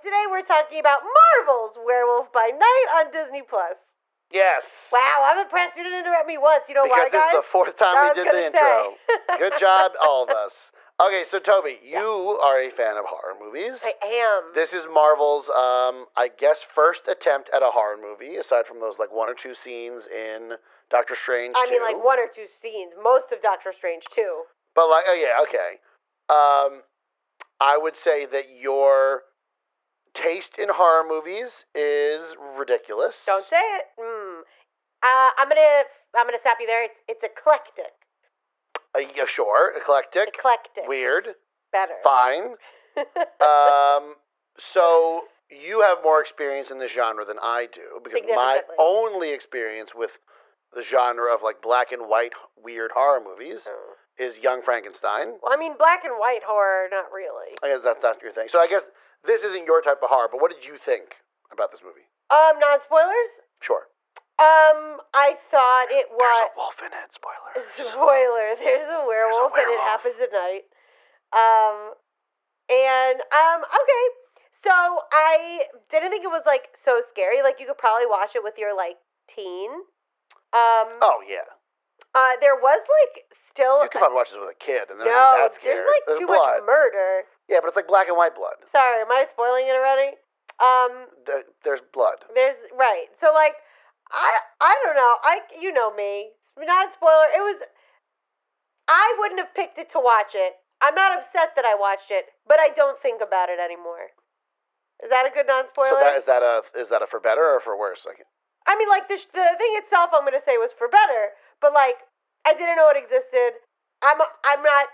today we're talking about Marvel's Werewolf by Night on Disney+. Yes. Wow, I'm impressed you didn't interrupt me once. You know why, guys? Because this is the fourth time we did the intro. Good job, all of us. Okay, so Toby, you are a fan of horror movies. I am. This is Marvel's, I guess, first attempt at a horror movie, aside from those, like, one or two scenes in Doctor Strange 2. I mean, like, one or two scenes. Most of Doctor Strange 2. But, like, oh, yeah, okay. I would say that your taste in horror movies is ridiculous. Don't say it. I'm gonna stop you there. It's eclectic. Yeah, sure. Eclectic. Weird. Better. Fine. So you have more experience in this genre than I do, because my only experience with the genre of, like, black and white weird horror movies is Young Frankenstein. Well, I mean, black and white horror, not really. I guess that's your thing. So I guess this isn't your type of horror, but what did you think about this movie? Non-spoilers? Sure. I thought it was... There's a wolf in it, spoilers. Spoiler, there's a werewolf and it happens at night. Okay. So I didn't think it was, like, so scary. Like, you could probably watch it with your, like, teen. Oh, yeah. There was, like, still... You could probably watch this with a kid, and they're no, not that scared. there's, like, too much murder. Yeah, but it's like black and white blood. Sorry, am I spoiling it already? There's blood. Right. So, like, I don't know. You know me. Not spoiler. I wouldn't have picked it to watch it. I'm not upset that I watched it, but I don't think about it anymore. Is that a good non-spoiler? So is that a for better or for worse? I mean, like, the thing itself, I'm gonna say, was for better, but, like, I didn't know it existed. I'm not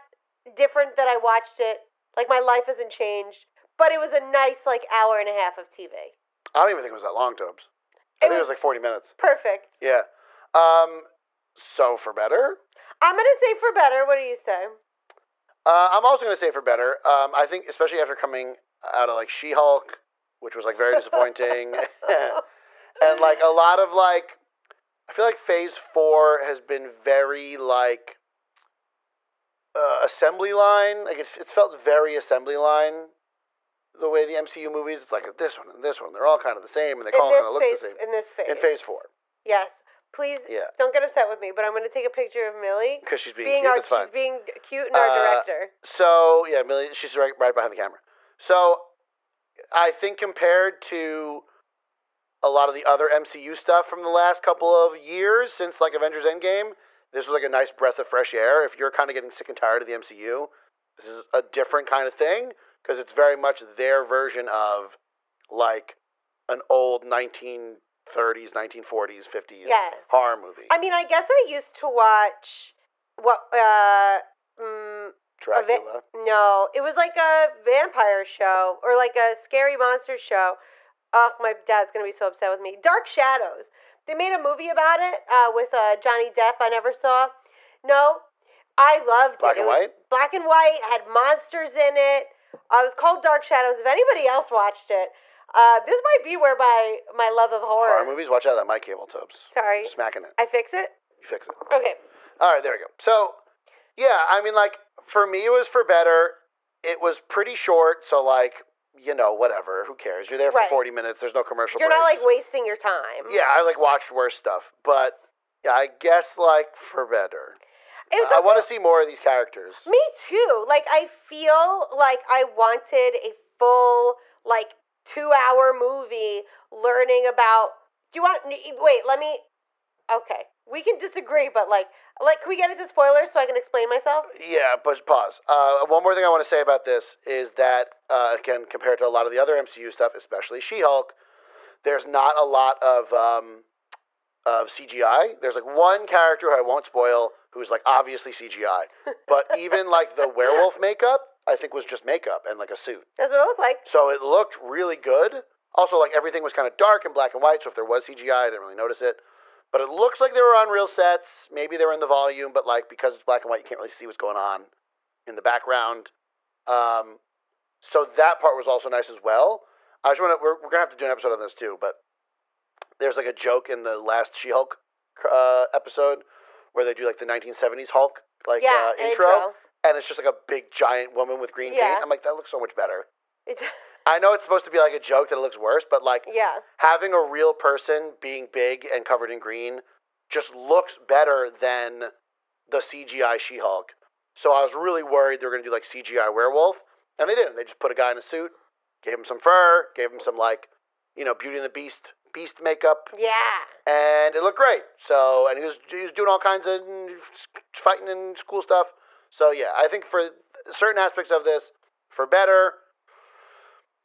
different that I watched it. Like, my life hasn't changed, but it was a nice, like, hour and a half of TV. I don't even think it was that long, Tobes. I think it was like 40 minutes. Perfect. Yeah. So for better? I'm gonna say for better. What do you say? I'm also gonna say for better. I think, especially after coming out of, like, She-Hulk, which was, like, very disappointing, and, like, a lot of, like, I feel like Phase 4 has been very, like, assembly line. Like, it's felt very assembly line. The way the MCU movies, it's like this one and this one. They're all kind of the same, and they all kind of look the same. In this phase. In Phase 4. Yes. Please don't get upset with me, but I'm going to take a picture of Millie. Because she's being cute, that's fine. She's being cute and our director. So, yeah, Millie, she's right behind the camera. So, I think compared to a lot of the other MCU stuff from the last couple of years, since, like, Avengers Endgame, this was like a nice breath of fresh air. If you're kind of getting sick and tired of the MCU, this is a different kind of thing. Because it's very much their version of, like, an old 1930s, 1940s, 50s horror movie. I mean, I guess I used to watch Dracula? No, it was like a vampire show or like a scary monster show. Oh, my dad's going to be so upset with me. Dark Shadows. They made a movie about it with Johnny Depp I never saw. No, I loved it. Black and white? Black and white, had monsters in it. It was called Dark Shadows. If anybody else watched it, this might be where my love of horror movies? Watch out, that mic cable, Tobes. Sorry. Smacking it. I fix it? You fix it. Okay. All right, there we go. So, yeah, I mean, like, for me, it was for better. It was pretty short, so, like, you know, whatever. Who cares? You're there for 40 minutes. There's no commercial breaks. You're not, like, wasting your time. Yeah, I, like, watched worse stuff. But, yeah, I guess, like, for better. I want to see more of these characters. Me too. Like, I feel like I wanted a full, like, 2-hour movie learning about... Okay. We can disagree, but, like, can we get into spoilers so I can explain myself? Yeah, but pause. One more thing I want to say about this is that, again, compared to a lot of the other MCU stuff, especially She-Hulk, there's not a lot of CGI. There's, like, one character who I won't spoil who's, like, obviously CGI. But even, like, the werewolf makeup, I think was just makeup and, like, a suit. That's what it looked like. So it looked really good. Also, like, everything was kind of dark and black and white, so if there was CGI, I didn't really notice it. But it looks like they were on real sets. Maybe they were in the volume, but, like, because it's black and white, you can't really see what's going on in the background. So that part was also nice as well. We're going to have to do an episode on this, too, but there's, like, a joke in the last She-Hulk episode where they do, like, the 1970s Hulk, like, intro. And it's just, like, a big, giant woman with green paint. I'm like, that looks so much better. I know it's supposed to be like a joke that it looks worse, but like having a real person being big and covered in green just looks better than the CGI She-Hulk. So I was really worried they were going to do like CGI Werewolf, and they didn't. They just put a guy in a suit, gave him some fur, gave him some like, Beauty and the Beast makeup. Yeah. And it looked great. So, and he was doing all kinds of fighting and cool stuff. So yeah, I think for certain aspects of this, for better.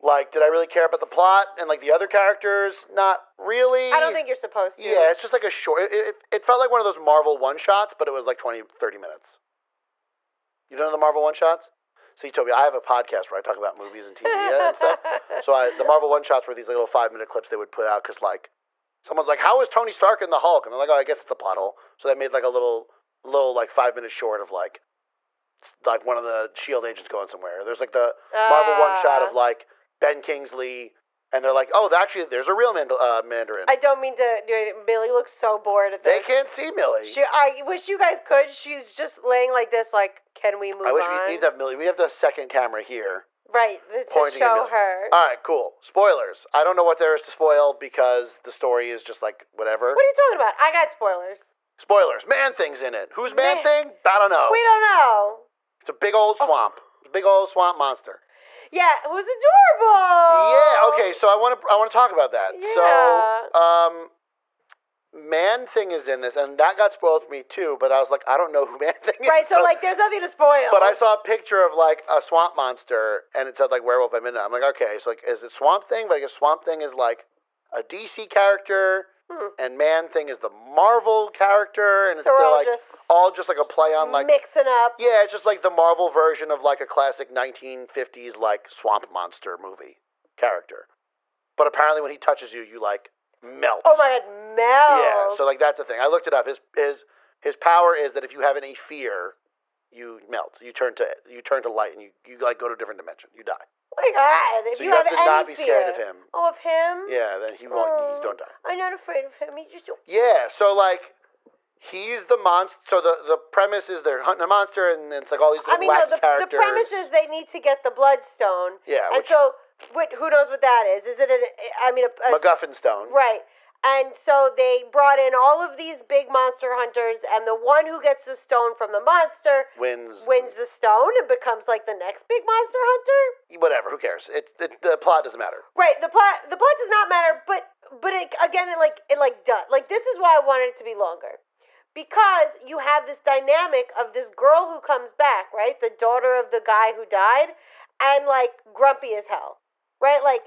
Like, did I really care about the plot and like the other characters? Not really. I don't think you're supposed to. Yeah, it's just like a short. It felt like one of those Marvel one-shots, but it was like 20, 30 minutes. You don't know the Marvel one-shots? See, Toby, I have a podcast where I talk about movies and TV and stuff. So the Marvel one-shots were these little 5-minute clips they would put out because like someone's like, "How is Tony Stark in the Hulk?" And they're like, "Oh, I guess it's a plot hole." So they made like a little like 5-minute short of like one of the SHIELD agents going somewhere. There's like the Marvel one-shot of like Ben Kingsley, and they're like, "Oh, actually, there's a real Mandarin." I don't mean to do anything. Millie looks so bored at this. They can't see Millie. I wish you guys could. She's just laying like this, like, can we move on? I wish we need to have Millie. We have the second camera here. Right, to show her. All right, cool. Spoilers. I don't know what there is to spoil because the story is just like whatever. What are you talking about? I got spoilers. Spoilers. Man-Thing's in it. Who's Man-Thing? I don't know. We don't know. It's a big old swamp. A big old swamp monster. Yeah, it was adorable. Yeah, okay, so I want to talk about that. Yeah. So, Man-Thing is in this, and that got spoiled for me too, but I was like, I don't know who Man-Thing is. Right, so like, there's nothing to spoil. But I saw a picture of like a swamp monster, and it said like Werewolf by Midnight. I'm like, okay, so like, is it Swamp Thing? But I guess Swamp Thing is like a DC character, and Man-Thing is the Marvel character, and so they're like all just like a play on like mixing up. Yeah, it's just like the Marvel version of like a classic 1950s like swamp monster movie character. But apparently, when he touches you, you like melt. Oh my god, melt! Yeah, so like that's the thing. I looked it up. His power is that if you have any fear, you melt. You turn to light, and you like go to a different dimension. You die. Oh my god! If so you have to any not be fear. scared of him. Oh, of him? Yeah, then he won't. You don't die. I'm not afraid of him. He just. Yeah, so like. He's the monster. So the premise is they're hunting a monster, and it's like all these little wacky characters. The premise is they need to get the bloodstone. Yeah. And so, who knows what that is? Is it a MacGuffin stone? Right. And so they brought in all of these big monster hunters, and the one who gets the stone from the monster wins the stone and becomes like the next big monster hunter. Whatever. Who cares? The plot doesn't matter. Right. The plot does not matter, but it does. Like, this is why I wanted it to be longer. Because you have this dynamic of this girl who comes back, right? The daughter of the guy who died, and like grumpy as hell, right? Like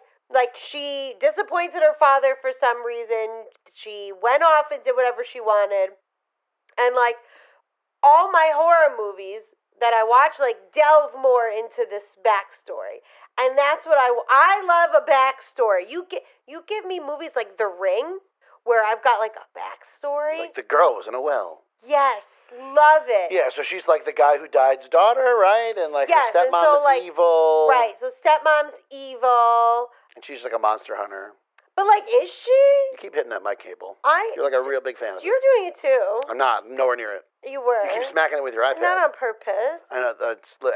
she disappointed her father for some reason. She went off and did whatever she wanted. And like all my horror movies that I watch like delve more into this backstory. And that's what I love a backstory. You give me movies like The Ring, where I've got like a backstory. Like the girl was in a well. Yes, love it. Yeah, so she's like the guy who died's daughter, right? And like her stepmom is evil. Right, so stepmom's evil. And she's like a monster hunter. But like, is she? You keep hitting that mic cable. You're like a real big fan of it. You're doing it too. I'm not. I'm nowhere near it. You were. You keep smacking it with your iPad. Not on purpose. I know.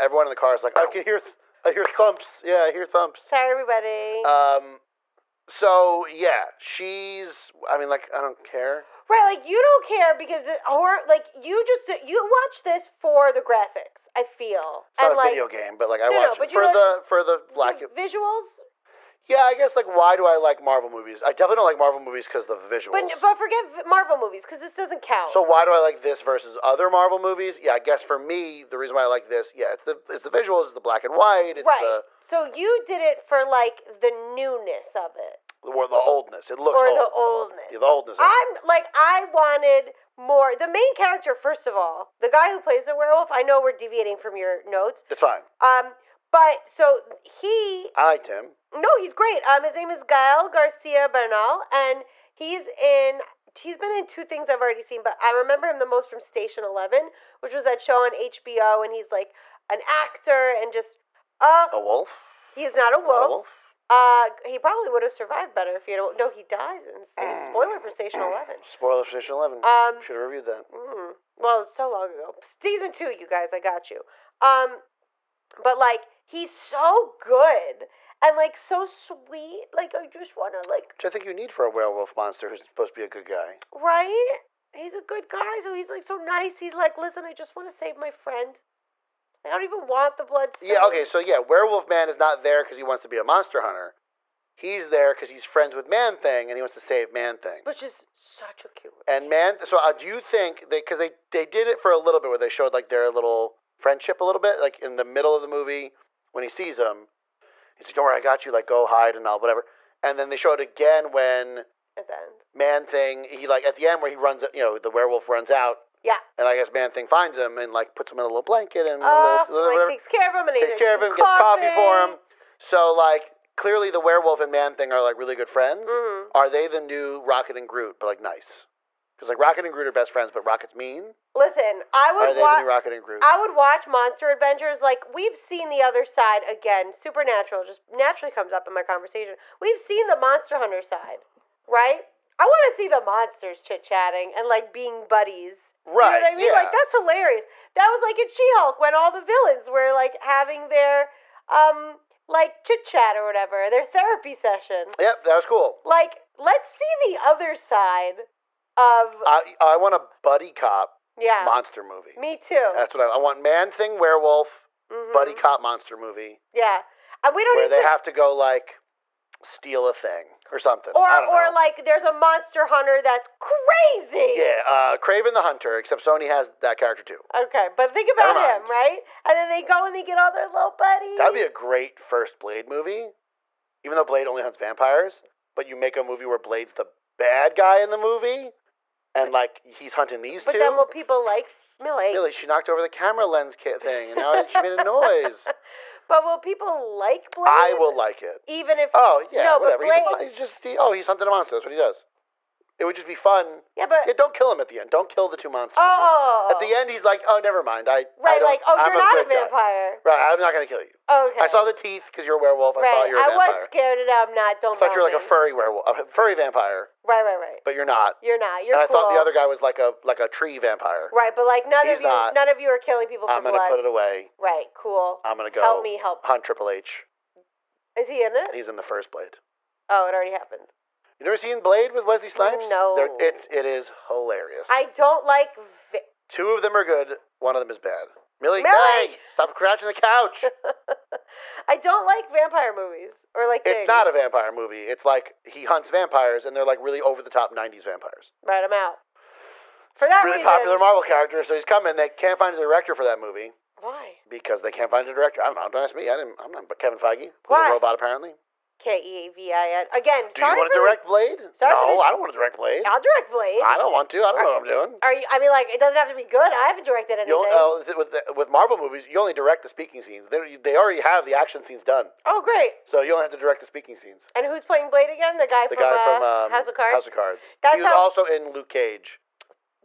Everyone in the car is like, I hear thumps. Yeah, I hear thumps. Sorry, everybody. So yeah, I mean, like, I don't care. Right, like you don't care because you watch this for the graphics. I feel. It's not a video game, but like I watch it for the black visuals. Yeah, I guess like why do I like Marvel movies? I definitely don't like Marvel movies because of the visuals. But forget Marvel movies because this doesn't count. So why do I like this versus other Marvel movies? Yeah, I guess for me the reason why I like this, it's the visuals, it's the black and white, it's right. So you did it for like the newness of it. Or the oldness. It looks old. The oldness. Yeah, the oldness. I wanted more. The main character, first of all, the guy who plays the werewolf. I know we're deviating from your notes. It's fine. But so I liked him. No, he's great. His name is Gael Garcia Bernal, and he's been in 2 things I've already seen, but I remember him the most from Station 11, which was that show on HBO, and he's like an actor and just a wolf. He's not a wolf. Not a wolf. He probably would have survived better if he had. No, he dies. Spoiler for Station 11. Spoiler for Station 11. Should have reviewed that. Well, it was so long ago. Season 2, you guys, I got you. But like, he's so good, and like so sweet. Like I just wanna like Which I think you need for a werewolf monster who's supposed to be a good guy. right. He's a good guy, so he's like so nice. He's like, listen, I just want to save my friend. I don't even want the bloodstone. Yeah, okay, so yeah, Werewolf Man is not there because he wants to be a monster hunter. He's there because he's friends with Man Thing and he wants to save Man Thing. Which is such a cute. And so do you think because they did it for a little bit where they showed like their little friendship a little bit, like in the middle of the movie when he sees him, he's like, "Don't worry, I got you. Like, go hide and all whatever." And then they show it again when at the end, Man Thing, he like at the end where he runs, the werewolf runs out. Yeah. And I guess Man Thing finds him and like puts him in a little blanket and takes care of him and takes care of him, gets coffee for him. So like clearly the werewolf and Man Thing are like really good friends. Mm-hmm. Are they the new Rocket and Groot, but like nice? Because like Rocket and Groot are best friends, but Rocket's mean. Listen, I would watch. Are they the new Rocket and Groot? I would watch Monster Adventures. Like we've seen the other side again. Supernatural just naturally comes up in my conversation. We've seen the Monster Hunter side, right? I want to see the monsters chit chatting and like being buddies. Right. You know what I mean? Yeah. Like that's hilarious. That was like in She-Hulk when all the villains were like having their like chit chat or whatever, their therapy session. Yep, that was cool. Like, let's see the other side of. I want a buddy cop monster movie. Me too. That's what I want. Man Thing werewolf buddy cop monster movie. Yeah, and we don't where they have to go like steal a thing or something. Or I don't know. like there's a monster hunter that's crazy. Yeah, Kraven the Hunter, except Sony has that character too. Okay, but think about him, right? And then they go and they get all their little buddies. That'd be a great first Blade movie. Even though Blade only hunts vampires, but you make a movie where Blade's the bad guy in the movie, and like he's hunting these two. But then will people like Millie? Millie, she knocked over the camera lens thing, and now she made a noise. But will people like Blade? I will like it. Even if... Oh, yeah, no, whatever. But Blade... He's hunting a monster. That's what he does. It would just be fun. Yeah, but... Yeah, don't kill him at the end. Don't kill the two monsters. Oh. At the end, he's like, oh, never mind. Right, like, oh, you're not a vampire. Right, I'm not going to kill you. Okay. I saw the teeth because you're a werewolf. I thought you were a vampire. I was scared and I'm not. Don't I thought you were like a furry werewolf. A furry vampire. Right. But you're not. You're not. You're and cool. I thought the other guy was like a tree vampire. Right, but like none of you are killing people for I'm going to put it away. Right, cool. I'm going to go help hunt Triple H. Is he in it? He's in the first Blade. Oh, it already happened. You never seen Blade with Wesley Snipes? No. It is hilarious. I don't like... Two of them are good. One of them is bad. Millie! Stop scratching the couch. I don't like vampire movies. Or like It's not a vampire movie. It's like he hunts vampires, and they're like really over-the-top 90s vampires. Right, I'm out. For that really reason... popular Marvel character, so he's coming. They can't find a director for that movie. Why? Because they can't find a director. I don't know. Don't ask me. I'm not Kevin Feige. Why? Who's a robot, apparently. K-E-A-V-I-N. Again, Do you want to direct Blade? No, I don't want to direct Blade. I'll direct Blade. I don't want to. I don't know what I'm doing. I mean, like, it doesn't have to be good. I haven't directed anything. With Marvel movies, you only direct the speaking scenes. They already have the action scenes done. Oh, great. So you only have to direct the speaking scenes. And who's playing Blade again? The guy from House of Cards? House of Cards. He was also in Luke Cage.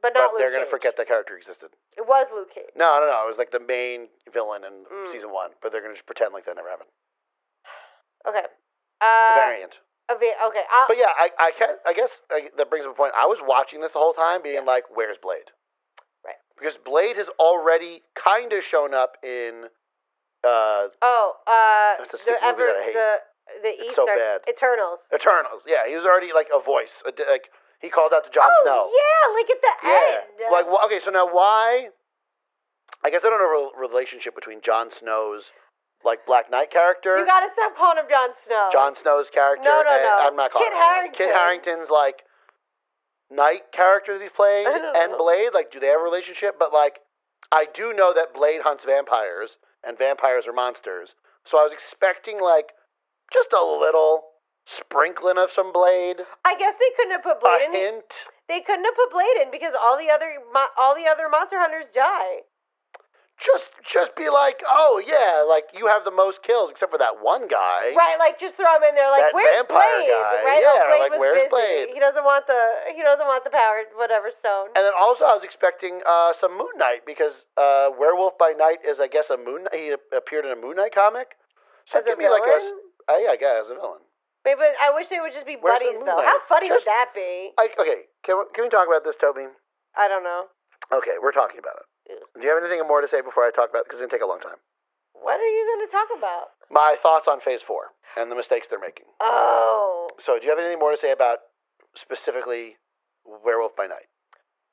But not Luke they're going to forget that character existed. It was Luke Cage. No. It was like the main villain in season 1. But they're going to just pretend like that never happened. Okay. It's a variant. Okay. But yeah, I guess that brings up a point. I was watching this the whole time being like, where's Blade? Right. Because Blade has already kind of shown up in... That's a stupid movie that I hate. The it's so bad. Eternals. Yeah. He was already like a voice. Like he called out to Jon Snow. Yeah, like at the end. Like, okay, so now why... I guess I don't know a relationship between Jon Snow's like Black Knight character. You gotta stop calling him Jon Snow. Jon Snow's character. No. I'm not calling him. Kit Harington's like Knight character that he's playing and Blade. Like, do they have a relationship? But like, I do know that Blade hunts vampires and vampires are monsters. So I was expecting like just a little sprinkling of some Blade. I guess they couldn't have put Blade in. A hint. They couldn't have put Blade in because all the other monster hunters die. Just be like, oh yeah, like you have the most kills except for that one guy. Right, like just throw him in there, like that where's vampire Blade? Guy. Right, yeah, Blade like was where's busy. Blade? He doesn't want the power, whatever stone. And then also I was expecting some Moon Knight because Werewolf by Night is I guess a Moon. He appeared in a Moon Knight comic. So as give a me villain? like I guess as a villain. Maybe I wish they would just be Where's buddies the though. Moon How funny Knight? would that be? Okay, can we talk about this, Toby? I don't know. Okay, we're talking about it. Do you have anything more to say before I talk about it? Because it's going to take a long time. What are you going to talk about? My thoughts on Phase 4 and the mistakes they're making. Oh. So, do you have anything more to say about specifically Werewolf by Night?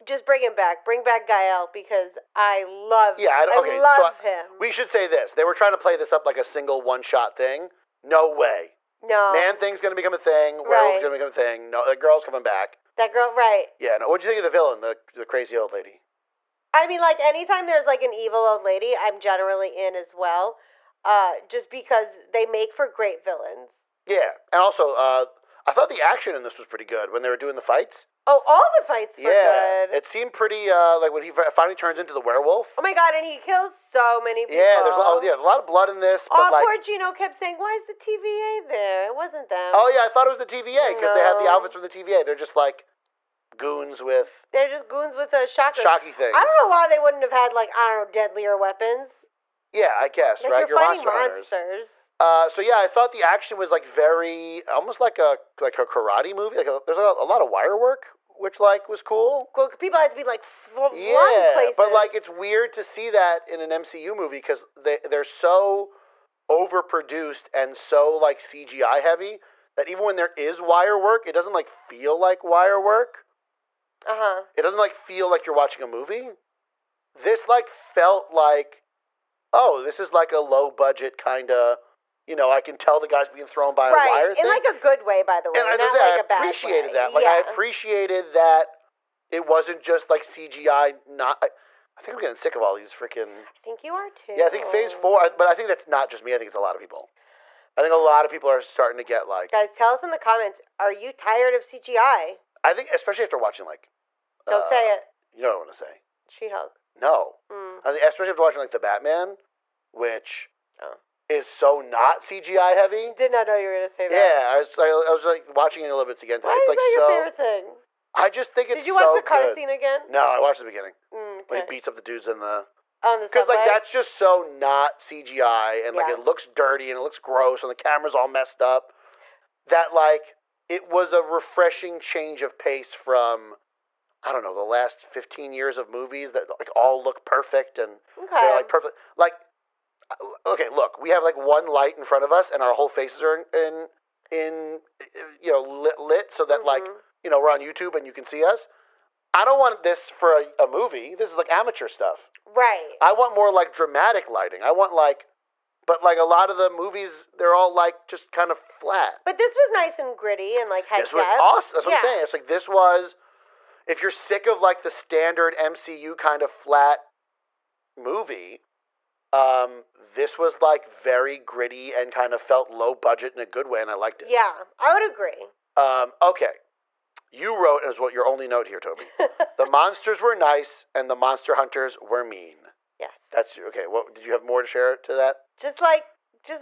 Just bring him back. Bring back Gael because I love him. I love him. We should say this. They were trying to play this up like a single one-shot thing. No way. No. Man-Thing's going to become a thing. Werewolf's going to become a thing. No, the girl's coming back. That girl, right. Yeah, no. What'd you think of the villain, the crazy old lady? I mean, like, anytime there's, like, an evil old lady, I'm generally in as well. Just because they make for great villains. Yeah. And also, I thought the action in this was pretty good when they were doing the fights. Oh, all the fights were good. It seemed pretty, like, when he finally turns into the werewolf. Oh, my God, and he kills so many people. Yeah, there's a lot of blood in this. But poor Gino kept saying, why is the TVA there? It wasn't them. Oh, yeah, I thought it was the TVA because they had the outfits from the TVA. They're just, like, goons with... They're just goons with shockers. Shocky things. I don't know why they wouldn't have had, like, I don't know, deadlier weapons. Yeah, I guess, like, right? You're fighting monsters. monsters. So yeah, I thought the action was like very, almost like a karate movie. Like there's a lot of wire work, which like was cool. Well, people had to be like flung places. But like it's weird to see that in an MCU movie because they're so overproduced and so like CGI heavy that even when there is wire work, it doesn't like feel like wire work. It doesn't like feel like you're watching a movie. This like felt like, oh, this is like a low budget kind of, I can tell the guy's being thrown by a wire thing. In like a good way, by the way. And not I like a bad appreciated way. that. Like I appreciated that it wasn't just like CGI. I think I'm getting sick of all these freaking. I think you are too. Yeah, I think Phase 4, but I think that's not just me. I think it's a lot of people. I think a lot of people are starting to get like. Guys, tell us in the comments. Are you tired of CGI? I think, especially after watching like. Don't say it. You know what I want to say. She-Hulk. No. I think especially after watching like the Batman, which is so not CGI heavy. Did not know you were gonna say that. Yeah, I was like watching it a little bit again. Why it's is like that your favorite thing? I just think it's so good. Did you watch the car scene again? No, I watched the beginning Okay. when he beats up the dudes in the. On the Because subway? like that's just so not CGI and like it looks dirty and it looks gross and the camera's all messed up. That like it was a refreshing change of pace from. I don't know, the last 15 years of movies that like all look perfect and they're like perfect. Like, okay, look, we have like one light in front of us and our whole faces are in lit so that like, we're on YouTube and you can see us. I don't want this for a movie. This is like amateur stuff. Right. I want more like dramatic lighting. I want like, but like a lot of the movies, they're all like just kind of flat. But this was nice and gritty and like high This was awesome. That's what I'm saying. It's like this was. If you're sick of like the standard MCU kind of flat movie, this was like very gritty and kind of felt low budget in a good way, and I liked it. Yeah, I would agree. Okay. You wrote, as what your only note here, Toby. The monsters were nice, and the monster hunters were mean. Yes. That's okay. What did you have more to share to that? Just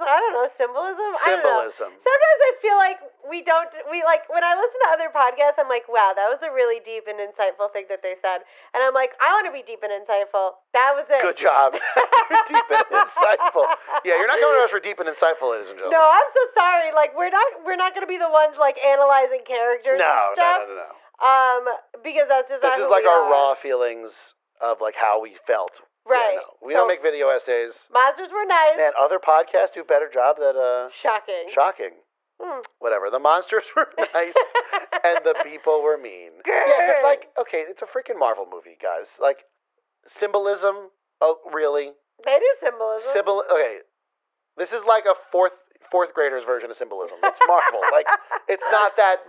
I don't know, symbolism. Symbolism. Sometimes I feel like we like when I listen to other podcasts, I'm like, wow, that was a really deep and insightful thing that they said, and I'm like, I want to be deep and insightful. That was it. Good job. You're deep and insightful. Yeah, you're not coming to us for deep and insightful, ladies and gentlemen. No, I'm so sorry. Like we're not going to be the ones like analyzing characters. No. Because that's just this is like our raw feelings of like how we felt. Right. Yeah, no. We don't make video essays. Monsters were nice. Man, other podcasts do a better job at Shocking. Whatever. The monsters were nice and the people were mean. Good. Yeah, because like, okay, it's a freaking Marvel movie, guys. Like, symbolism. Oh, really? They do symbolism. Okay, this is like a fourth grader's version of symbolism. It's Marvel. Like, it's not that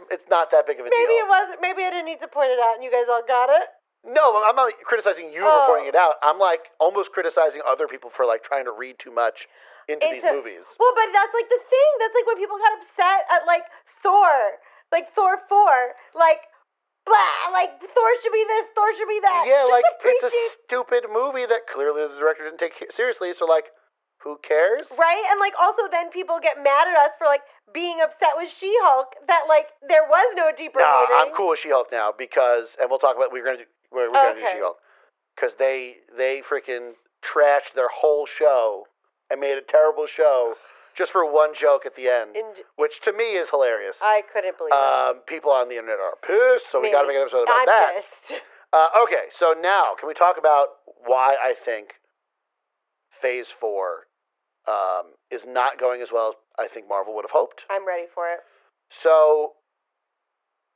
big of a deal. Maybe it wasn't. Maybe I didn't need to point it out, and you guys all got it. No, I'm not criticizing you for pointing it out. I'm like almost criticizing other people for like trying to read too much into these movies. Well, but that's like the thing. That's like when people got upset at like Thor 4, like blah, like Thor should be this, Thor should be that. Yeah, just like it's a stupid movie that clearly the director didn't take seriously. So like, who cares? Right, and like also then people get mad at us for like being upset with She-Hulk that like there was no deeper meaning. I'm cool with She-Hulk now because, and we'll talk about we're gonna do She-Hulk because they freaking trashed their whole show and made a terrible show just for one joke at the end, which to me is hilarious. I couldn't believe it. People on the internet are pissed, so we got to make an episode about I'm that. Pissed. Okay, so now can we talk about why I think Phase 4 is not going as well as I think Marvel would have hoped. I'm ready for it. So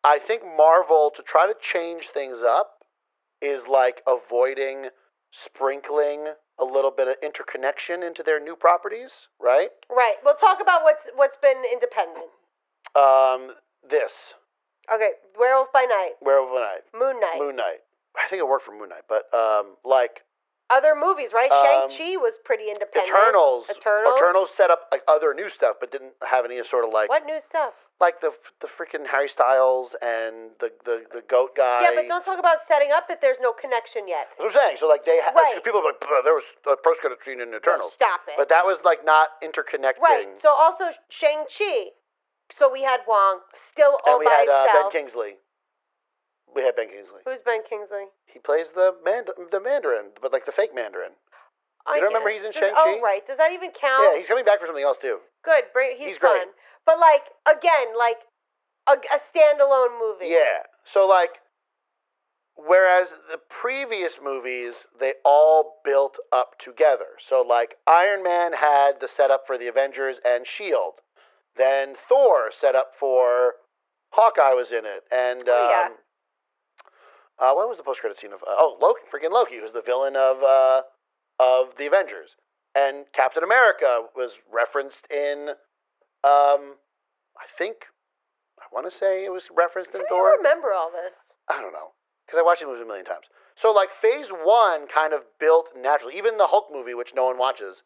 I think Marvel, to try to change things up, is like avoiding sprinkling a little bit of interconnection into their new properties, right? Right. We'll talk about what's been independent. This. Okay, Werewolf by Night. Werewolf by Night. Moon Knight. Moon Knight. I think it worked for Moon Knight, but like other movies, right? Shang-Chi was pretty independent. Eternals set up like other new stuff, but didn't have any sort of like what new stuff? Like the freaking Harry Styles and the goat guy. Yeah, but don't talk about setting up if there's no connection yet. That's what I'm saying. So like they right. People are like there was a post-credit scene in Eternals. No, stop it. But that was like not interconnecting. Right. So also Shang-Chi. So we had Wong still all by himself. And we had itself. Ben Kingsley. We had Ben Kingsley. Who's Ben Kingsley? He plays the Mandarin, but like the fake Mandarin. You don't remember he's in Shang-Chi? Oh, right. Does that even count? Yeah, he's coming back for something else, too. Good. He's fun. Great. But, like, again, like, a standalone movie. Yeah. So, like, whereas the previous movies, they all built up together. So, like, Iron Man had the setup for the Avengers and S.H.I.E.L.D. Then Thor set up for Hawkeye was in it. And, what was the post-credit scene of... Loki, freaking Loki, who's the villain of the Avengers. And Captain America was referenced in, I want to say it was referenced in Thor. How do you remember all this? I don't know, because I watched the movies a million times. So, like, Phase 1 kind of built naturally. Even the Hulk movie, which no one watches,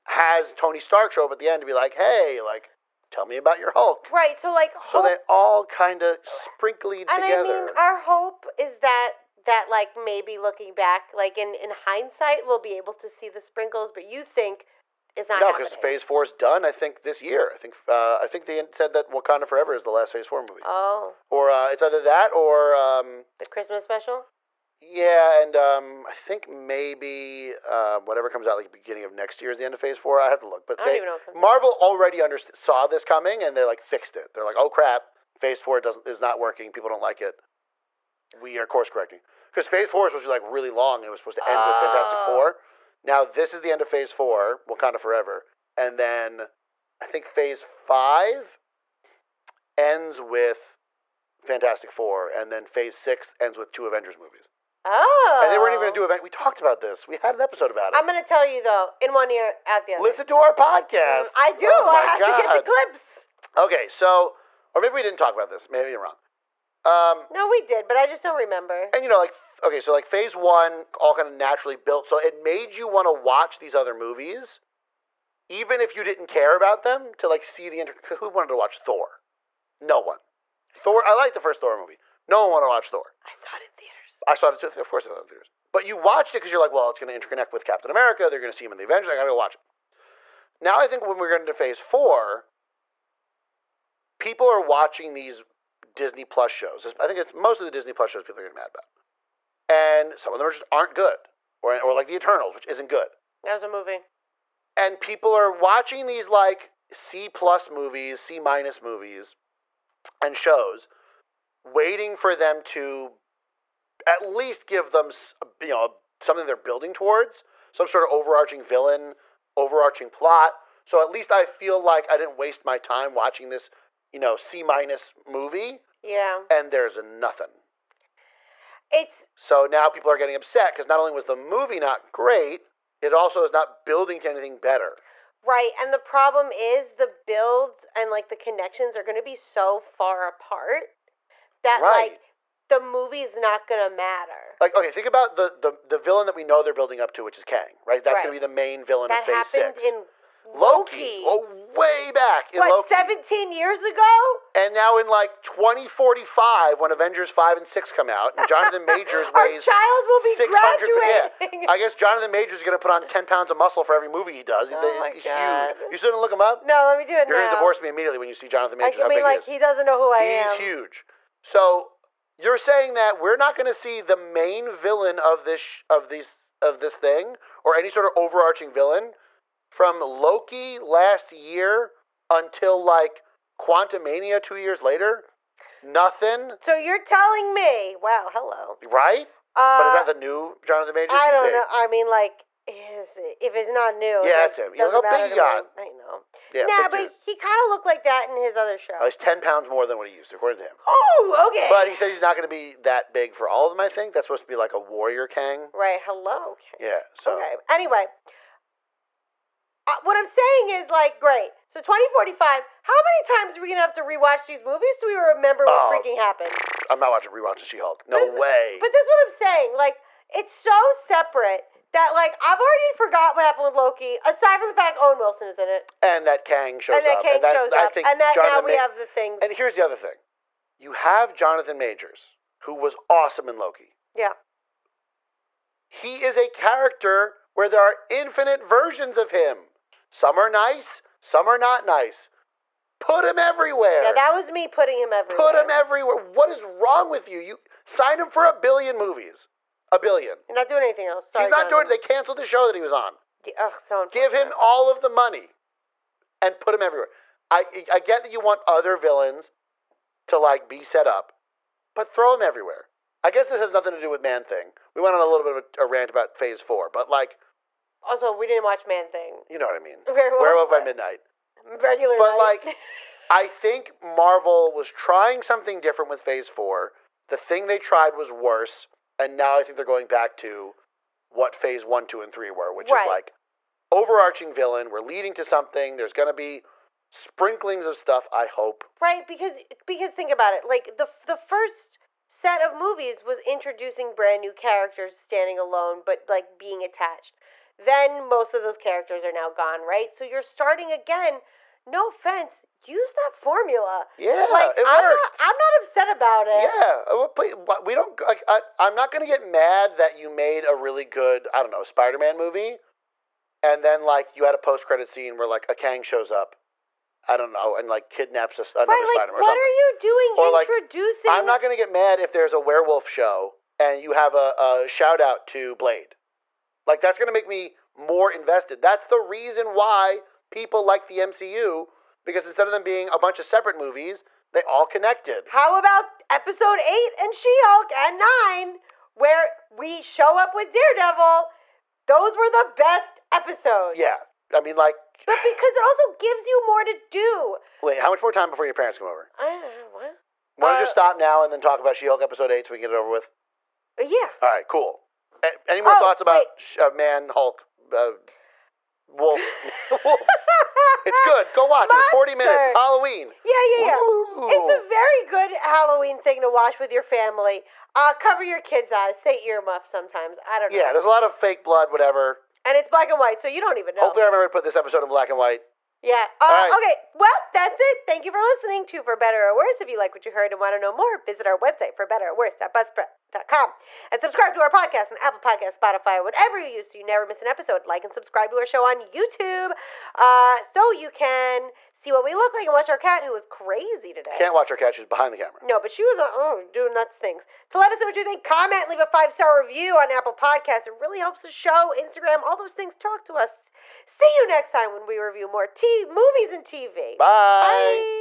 has Tony Stark show up at the end to be like, hey, like, tell me about your Hulk. Right, so, like, So they all kind of sprinkly together. And I mean, our hope is that like, maybe looking back, like, in hindsight, we'll be able to see the sprinkles, but you think it's not happening. No, because Phase 4 is done, I think, this year. I think they said that Wakanda Forever is the last Phase 4 movie. Oh. Or it's either that or... the Christmas special? Yeah, and I think maybe whatever comes out, like, beginning of next year is the end of Phase 4. I have to look. But I don't even know. Marvel already saw this coming, and they, like, fixed it. They're like, oh, crap, Phase 4 is not working. People don't like it. We are course correcting. Because Phase 4 is supposed to be, like, really long. It was supposed to end with Fantastic Four. Now, this is the end of Phase 4, Wakanda Forever. And then I think Phase 5 ends with Fantastic Four. And then Phase 6 ends with 2 Avengers movies. Oh. And they weren't even going to do event. We talked about this. We had an episode about it. I'm going to tell you, though, in one ear, out the other. Listen to our podcast. I do. Oh, my I have to get the clips. Okay, so, or maybe we didn't talk about this. Maybe you're wrong. No, we did, but I just don't remember. And, you know, like, okay, so, like, Phase 1 all kind of naturally built. So it made you want to watch these other movies, even if you didn't care about them, to, like, see the... Who wanted to watch Thor? No one. I like the first Thor movie. No one wanted to watch Thor. I saw it in theaters. I saw it, too. Of course I saw it in theaters. But you watched it because you're like, well, it's going to interconnect with Captain America. They're going to see him in the Avengers. I got to go watch it. Now I think when we're getting to Phase 4, people are watching these Disney Plus shows. I think it's most of the Disney Plus shows people are getting mad about. And some of them just aren't good. Or like The Eternals, which isn't good. That was a movie. And people are watching these, like, C+ movies, C- movies, and shows, waiting for them to at least give them, you know, something they're building towards, some sort of overarching villain, overarching plot. So at least I feel like I didn't waste my time watching this, you know, C- movie. Yeah. And there's nothing. It's... So now people are getting upset because not only was the movie not great, it also is not building to anything better. Right, and the problem is the builds and, like, the connections are going to be so far apart that, like, the movie's not going to matter. Like, okay, think about the villain that we know they're building up to, which is Kang, right? That's going to be the main villain of Phase 6. That happened in Loki. Oh, way back in Loki. 17 years ago? And now in, like, 2045, when Avengers 5 and 6 come out, and Jonathan Majors weighs... Our child will be 600, graduating. Yeah. I guess Jonathan Majors is going to put on 10 pounds of muscle for every movie he does. Oh, my He's God. huge. You still didn't look him up? No, let me do it You're now. going to divorce me immediately when you see Jonathan Majors. I mean, like, he doesn't know who I am. He's huge. So... You're saying that we're not going to see the main villain of this thing, or any sort of overarching villain, from Loki last year until, like, Quantumania 2 years later? Nothing? So you're telling me, wow, hello. Right? But is that the new Jonathan Majors? I don't know. I mean, like, if it's not new. Yeah, that's him. Yeah, look how big he got. I know. Yeah, nah, big but dude. he kind of looked like that in his other show. He's 10 pounds more than what he used to, according to him. Oh, okay. But he said he's not going to be that big for all of them, I think. That's supposed to be like a warrior Kang. Right, hello. Okay. Yeah, so. Okay, anyway. What I'm saying is, like, great. So 2045, how many times are we going to have to rewatch these movies so we remember what freaking happened? I'm not rewatching She-Hulk. No way. But that's what I'm saying. Like, it's so separate that, like, I've already forgot what happened with Loki, aside from the fact Owen Wilson is in it. And that Kang shows up. I think and that now we have the things. And here's the other thing. You have Jonathan Majors, who was awesome in Loki. Yeah. He is a character where there are infinite versions of him. Some are nice, some are not nice. Put him everywhere. Yeah, that was me putting him everywhere. Put him everywhere. What is wrong with you? You signed him for 1 billion movies. 1 billion. You're not doing anything else. Sorry, He's not doing it. They canceled the show that he was on. So give him all of the money and put him everywhere. I get that you want other villains to, like, be set up, but throw him everywhere. I guess this has nothing to do with Man-Thing. We went on a little bit of a rant about Phase 4, but, like... Also, we didn't watch Man-Thing. You know what I mean. Werewolf by Midnight. Regular But, night. like, I think Marvel was trying something different with Phase 4. The thing they tried was worse, and now I think they're going back to what Phase 1, 2, and 3 were, which is, like, overarching villain. We're leading to something. There's going to be sprinklings of stuff, I hope. Right, because think about it. Like, the first set of movies was introducing brand new characters standing alone, but, like, being attached. Then most of those characters are now gone, right? So you're starting again. No offense, use that formula. Yeah, like, it worked. I'm not upset about it. Yeah, we don't. Like, I'm not going to get mad that you made a really good, I don't know, Spider-Man movie, and then, like, you had a post-credit scene where, like, a Kang shows up, I don't know, and, like, kidnaps another Spider-Man or something. What are you doing or, introducing? Like, I'm not going to get mad if there's a werewolf show and you have a shout-out to Blade. Like, that's going to make me more invested. That's the reason why people like the MCU, because instead of them being a bunch of separate movies, they all connected. How about episode 8 and She-Hulk and 9, where we show up with Daredevil? Those were the best episodes. Yeah. I mean, like... But because it also gives you more to do. Wait, how much more time before your parents come over? What? Why don't you just stop now and then talk about She-Hulk episode 8 so we can get it over with? Yeah. All right, cool. Any more thoughts about Man, Hulk, Wolf? Wolf. It's good. Go watch it. It's 40 minutes. It's Halloween. Yeah. Ooh. It's a very good Halloween thing to watch with your family. Cover your kids' eyes. Say earmuffs sometimes. I don't know. Yeah, there's a lot of fake blood, whatever. And it's black and white, so you don't even know. Hopefully I remember to put this episode in black and white. Yeah. Right. Okay, well, that's it. Thank you for listening to For Better or Worse. If you like what you heard and want to know more, visit our website, forbetterorworse.buzzsprout.com. And subscribe to our podcast on Apple Podcasts, Spotify, or whatever you use so you never miss an episode. Like and subscribe to our show on YouTube so you can see what we look like and watch our cat, who was crazy today. Can't watch her cat. She's behind the camera. No, but she was doing nuts things. To let us know what you think, comment, leave a 5-star review on Apple Podcasts. It really helps the show, Instagram, all those things. Talk to us. See you next time when we review more movies and TV. Bye. Bye.